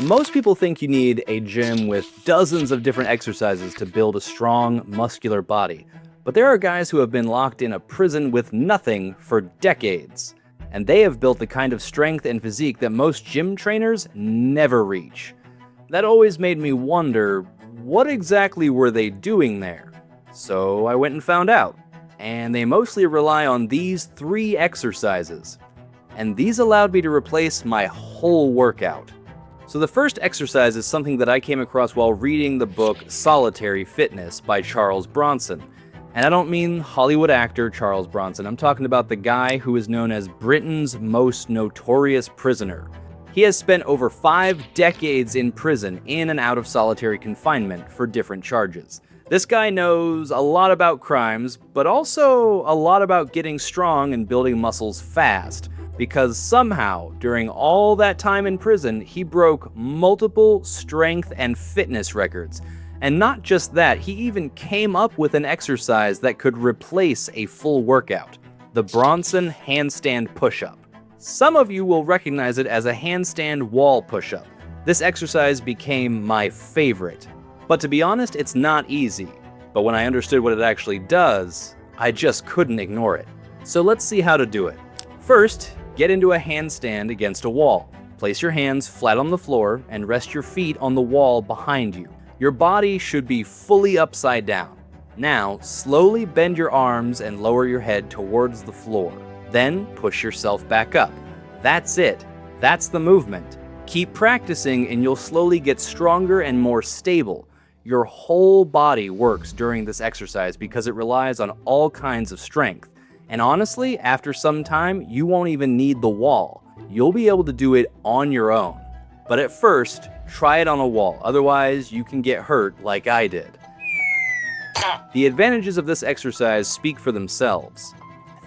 Most people think you need a gym with dozens of different exercises to build a strong, muscular body. But there are guys who have been locked in a prison with nothing for decades. And they have built the kind of strength and physique that most gym trainers never reach. That always made me wonder, what exactly were they doing there? So I went and found out. And they mostly rely on these 3 exercises. And these allowed me to replace my whole workout. So the first exercise is something that I came across while reading the book Solitary Fitness by Charles Bronson. And I don't mean Hollywood actor Charles Bronson, I'm talking about the guy who is known as Britain's most notorious prisoner. He has spent over 5 decades in prison in and out of solitary confinement for different charges. This guy knows a lot about crimes, but also a lot about getting strong and building muscles fast. Because somehow, during all that time in prison, he broke multiple strength and fitness records. And not just that, he even came up with an exercise that could replace a full workout: the Bronson handstand pushup. Some of you will recognize it as a handstand wall pushup. This exercise became my favorite. But to be honest, it's not easy. But when I understood what it actually does, I just couldn't ignore it. So let's see how to do it. First, get into a handstand against a wall. Place your hands flat on the floor and rest your feet on the wall behind you. Your body should be fully upside down. Now, slowly bend your arms and lower your head towards the floor. Then push yourself back up. That's it. That's the movement. Keep practicing and you'll slowly get stronger and more stable. Your whole body works during this exercise because it relies on all kinds of strength. And honestly, after some time, you won't even need the wall. You'll be able to do it on your own. But at first, try it on a wall, otherwise you can get hurt like I did. The advantages of this exercise speak for themselves.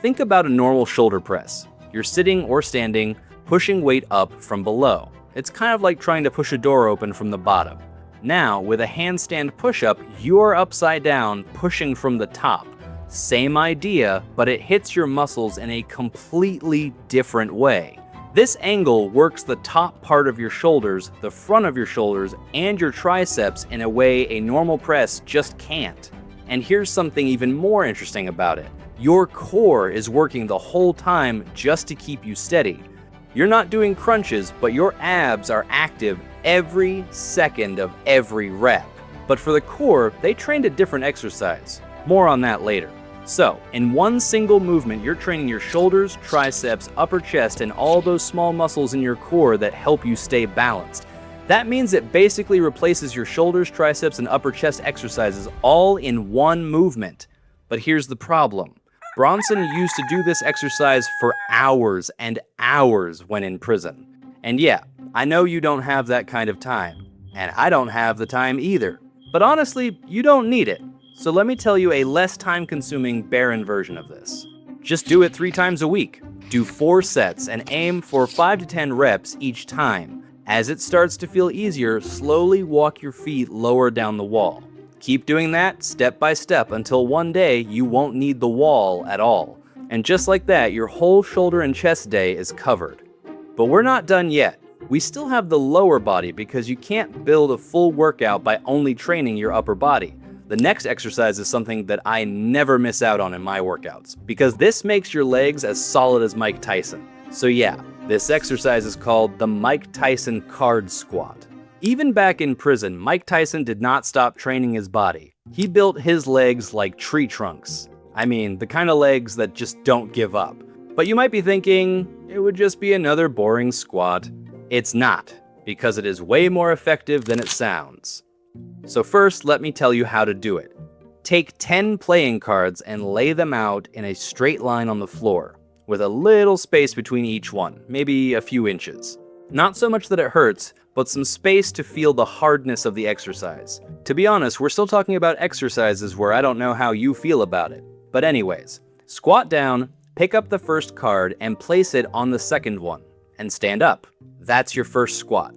Think about a normal shoulder press. You're sitting or standing, pushing weight up from below. It's kind of like trying to push a door open from the bottom. Now, with a handstand push-up, you're upside down, pushing from the top. Same idea, but it hits your muscles in a completely different way. This angle works the top part of your shoulders, the front of your shoulders, and your triceps in a way a normal press just can't. And here's something even more interesting about it. Your core is working the whole time just to keep you steady. You're not doing crunches, but your abs are active every second of every rep. But for the core, they trained a different exercise. More on that later. So, in one single movement, you're training your shoulders, triceps, upper chest, and all those small muscles in your core that help you stay balanced. That means it basically replaces your shoulders, triceps, and upper chest exercises all in one movement. But here's the problem. Bronson used to do this exercise for hours and hours when in prison. And yeah, I know you don't have that kind of time. And I don't have the time either. But honestly, you don't need it. So let me tell you a less time-consuming, barren version of this. Just do it 3 times a week. Do 4 sets and aim for 5 to 10 reps each time. As it starts to feel easier, slowly walk your feet lower down the wall. Keep doing that step by step until one day you won't need the wall at all. And just like that, your whole shoulder and chest day is covered. But we're not done yet. We still have the lower body because you can't build a full workout by only training your upper body. The next exercise is something that I never miss out on in my workouts, because this makes your legs as solid as Mike Tyson. So yeah, this exercise is called the Mike Tyson card squat. Even back in prison, Mike Tyson did not stop training his body. He built his legs like tree trunks. I mean, the kind of legs that just don't give up. But you might be thinking, it would just be another boring squat. It's not, because it is way more effective than it sounds. So first, let me tell you how to do it. Take 10 playing cards and lay them out in a straight line on the floor, with a little space between each one, maybe a few inches. Not so much that it hurts, but some space to feel the hardness of the exercise. To be honest, we're still talking about exercises where I don't know how you feel about it. But anyways, squat down, pick up the first card and place it on the second one, and stand up. That's your first squat.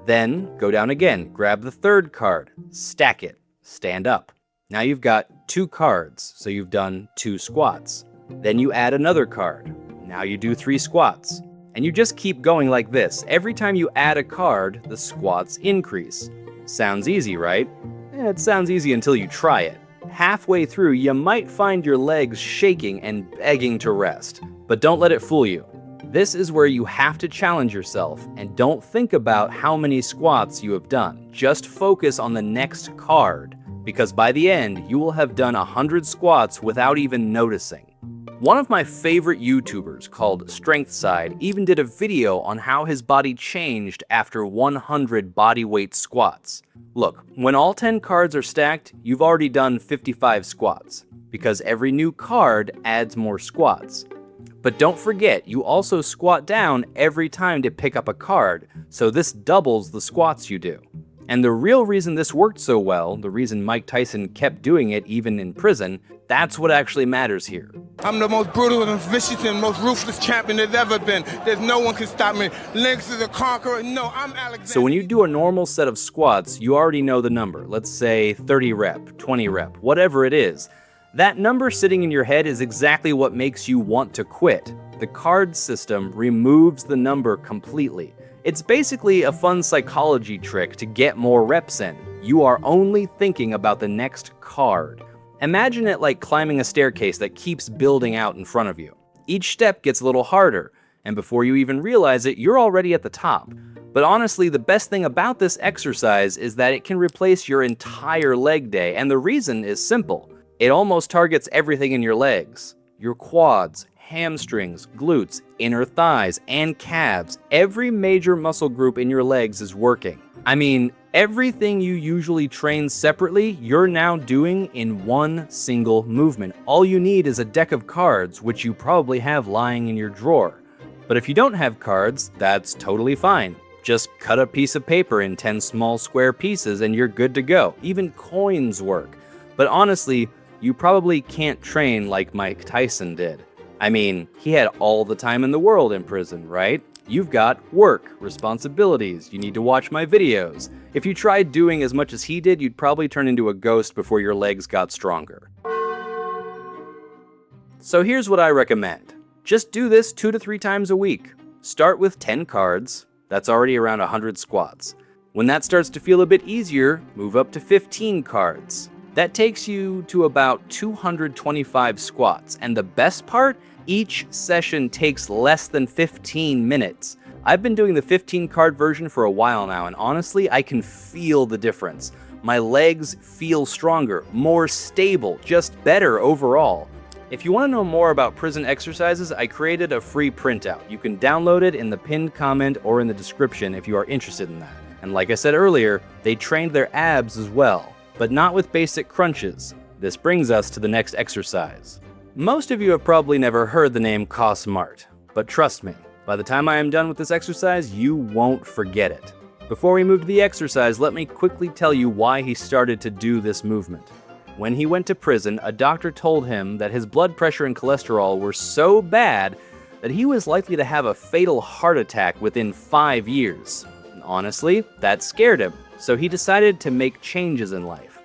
Then go down again, grab the third card, stack it, stand up. Now you've got 2 cards, so you've done 2 squats. Then you add another card. Now you do 3 squats. And you just keep going like this. Every time you add a card, the squats increase. Sounds easy, right? It sounds easy until you try it. Halfway through, you might find your legs shaking and begging to rest. But don't let it fool you. This is where you have to challenge yourself, and don't think about how many squats you have done. Just focus on the next card, because by the end, you will have done 100 squats without even noticing. One of my favorite YouTubers, called StrengthSide, even did a video on how his body changed after 100 bodyweight squats. Look, when all 10 cards are stacked, you've already done 55 squats, because every new card adds more squats. But don't forget, you also squat down every time to pick up a card, so this doubles the squats you do. And the real reason this worked so well, the reason Mike Tyson kept doing it even in prison, that's what actually matters here. I'm the most brutal and vicious and most ruthless champion there's ever been. There's no one can stop me. Lynx is a conqueror. No, I'm Alexander. So when you do a normal set of squats, you already know the number. Let's say 30 rep, 20 rep, whatever it is. That number sitting in your head is exactly what makes you want to quit. The card system removes the number completely. It's basically a fun psychology trick to get more reps in. You are only thinking about the next card. Imagine it like climbing a staircase that keeps building out in front of you. Each step gets a little harder, and before you even realize it, you're already at the top. But honestly, the best thing about this exercise is that it can replace your entire leg day, and the reason is simple. It almost targets everything in your legs. Your quads, hamstrings, glutes, inner thighs, and calves. Every major muscle group in your legs is working. I mean, everything you usually train separately, you're now doing in one single movement. All you need is a deck of cards, which you probably have lying in your drawer. But if you don't have cards, that's totally fine. Just cut a piece of paper in 10 small square pieces and you're good to go. Even coins work. But honestly, you probably can't train like Mike Tyson did. I mean, he had all the time in the world in prison, right? You've got work, responsibilities, you need to watch my videos. If you tried doing as much as he did, you'd probably turn into a ghost before your legs got stronger. So here's what I recommend. Just do this 2 to 3 times a week. Start with 10 cards. That's already around 100 squats. When that starts to feel a bit easier, move up to 15 cards. That takes you to about 225 squats. And the best part? Each session takes less than 15 minutes. I've been doing the 15 card version for a while now, and honestly, I can feel the difference. My legs feel stronger, more stable, just better overall. If you want to know more about prison exercises, I created a free printout. You can download it in the pinned comment or in the description if you are interested in that. And like I said earlier, they trained their abs as well, but not with basic crunches. This brings us to the next exercise. Most of you have probably never heard the name Smart, but trust me, by the time I am done with this exercise, you won't forget it. Before we move to the exercise, let me quickly tell you why he started to do this movement. When he went to prison, a doctor told him that his blood pressure and cholesterol were so bad that he was likely to have a fatal heart attack within 5 years. Honestly, that scared him, so he decided to make changes in life.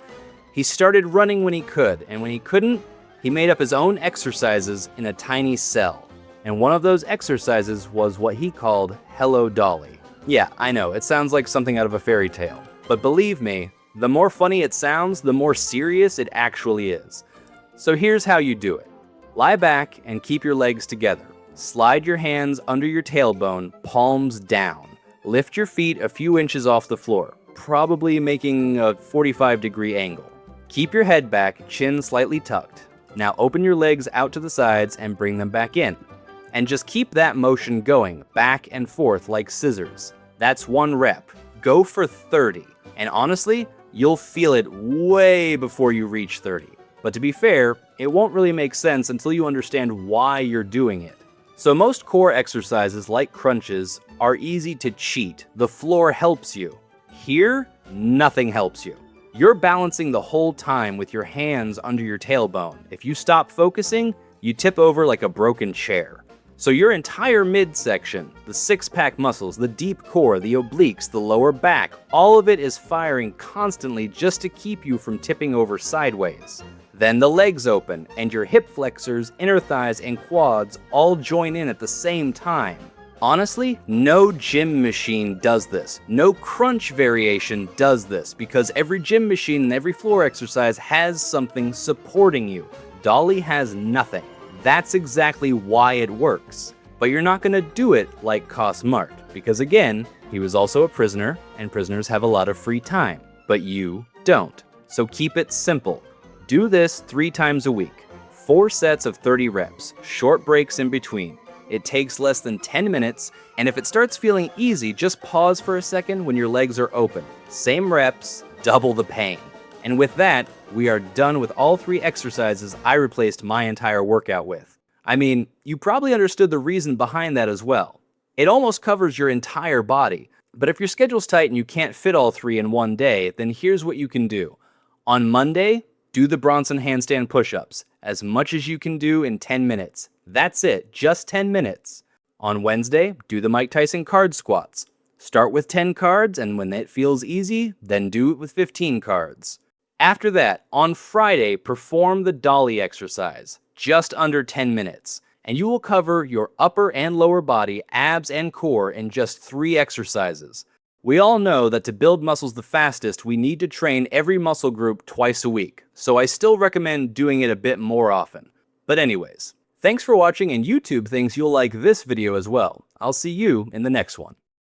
He started running when he could, and when he couldn't, he made up his own exercises in a tiny cell. And one of those exercises was what he called Hello Dolly. Yeah, I know, it sounds like something out of a fairy tale. But believe me, the more funny it sounds, the more serious it actually is. So here's how you do it. Lie back and keep your legs together. Slide your hands under your tailbone, palms down. Lift your feet a few inches off the floor, probably making a 45-degree angle. Keep your head back, chin slightly tucked. Now open your legs out to the sides and bring them back in. And just keep that motion going, back and forth like scissors. That's 1 rep. Go for 30. And honestly, you'll feel it way before you reach 30. But to be fair, it won't really make sense until you understand why you're doing it. So most core exercises like crunches are easy to cheat. The floor helps you. Here, nothing helps you. You're balancing the whole time with your hands under your tailbone. If you stop focusing, you tip over like a broken chair. So your entire midsection, the six-pack muscles, the deep core, the obliques, the lower back, all of it is firing constantly just to keep you from tipping over sideways. Then the legs open, and your hip flexors, inner thighs, and quads all join in at the same time. Honestly, no gym machine does this. No crunch variation does this, because every gym machine and every floor exercise has something supporting you. Dolly has nothing. That's exactly why it works. But you're not gonna do it like Cosmart, because again, he was also a prisoner, and prisoners have a lot of free time, but you don't. So keep it simple. Do this 3 times a week. 4 sets of 30 reps, short breaks in between. It takes less than 10 minutes, and if it starts feeling easy, just pause for a second when your legs are open. Same reps, double the pain. And with that, we are done with all 3 exercises I replaced my entire workout with. I mean, you probably understood the reason behind that as well. It almost covers your entire body, but if your schedule's tight and you can't fit all 3 in one day, then here's what you can do. On Monday, do the Bronson handstand push-ups, as much as you can do in 10 minutes. That's it, just 10 minutes. On Wednesday, do the Mike Tyson card squats. Start with 10 cards, and when it feels easy, then do it with 15 cards. After that, on Friday, perform the Dolly exercise, just under 10 minutes, and you will cover your upper and lower body, abs and core in just 3 exercises. We all know that to build muscles the fastest, we need to train every muscle group twice a week, so I still recommend doing it a bit more often. But anyways, thanks for watching, and YouTube thinks you'll like this video as well. I'll see you in the next one.